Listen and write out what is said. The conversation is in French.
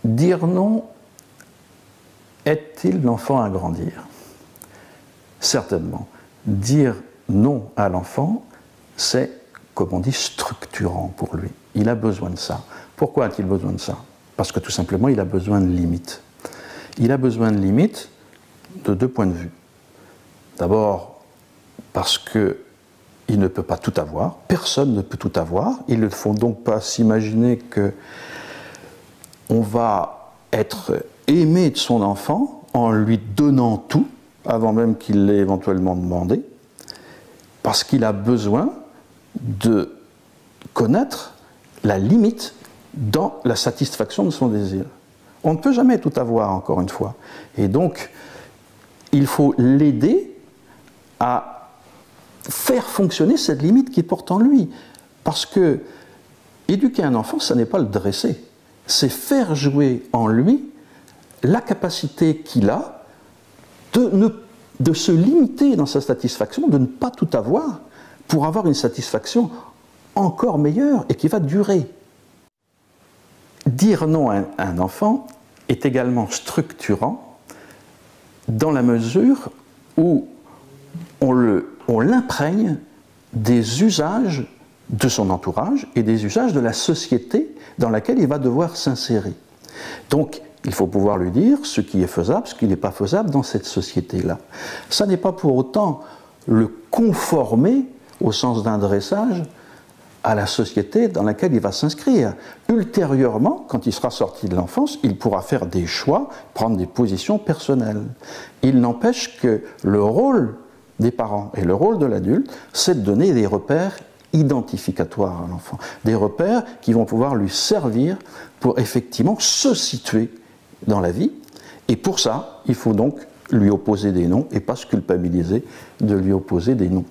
Dire non aide-t-il l'enfant à grandir? Certainement. Dire non à l'enfant, c'est, comme on dit, structurant pour lui. Il a besoin de ça. Pourquoi a-t-il besoin de ça? Parce que tout simplement, il a besoin de limites. Il a besoin de limites de deux points de vue. D'abord, parce qu'il ne peut pas tout avoir. Personne ne peut tout avoir. Il ne faut donc pas s'imaginer qu'on va être aimé de son enfant en lui donnant tout, avant même qu'il l'ait éventuellement demandé, parce qu'il a besoin de connaître la limite dans la satisfaction de son désir. On ne peut jamais tout avoir, encore une fois. Et donc, il faut l'aider à faire fonctionner cette limite qui porte en lui. Parce que éduquer un enfant, ce n'est pas le dresser. C'est faire jouer en lui la capacité qu'il a de se limiter dans sa satisfaction, de ne pas tout avoir, pour avoir une satisfaction encore meilleure et qui va durer. Dire non à un enfant est également structurant dans la mesure où on l'imprègne des usages de son entourage et des usages de la société dans laquelle il va devoir s'insérer. Donc, il faut pouvoir lui dire ce qui est faisable, ce qui n'est pas faisable dans cette société-là. Ça n'est pas pour autant le conformer, au sens d'un dressage, à la société dans laquelle il va s'inscrire. Ultérieurement, quand il sera sorti de l'enfance, il pourra faire des choix, prendre des positions personnelles. Il n'empêche que le rôle des parents et le rôle de l'adulte, c'est de donner des repères identificatoires à l'enfant. Des repères qui vont pouvoir lui servir pour effectivement se situer dans la vie. Et pour ça, il faut donc lui opposer des noms et pas se culpabiliser de lui opposer des noms.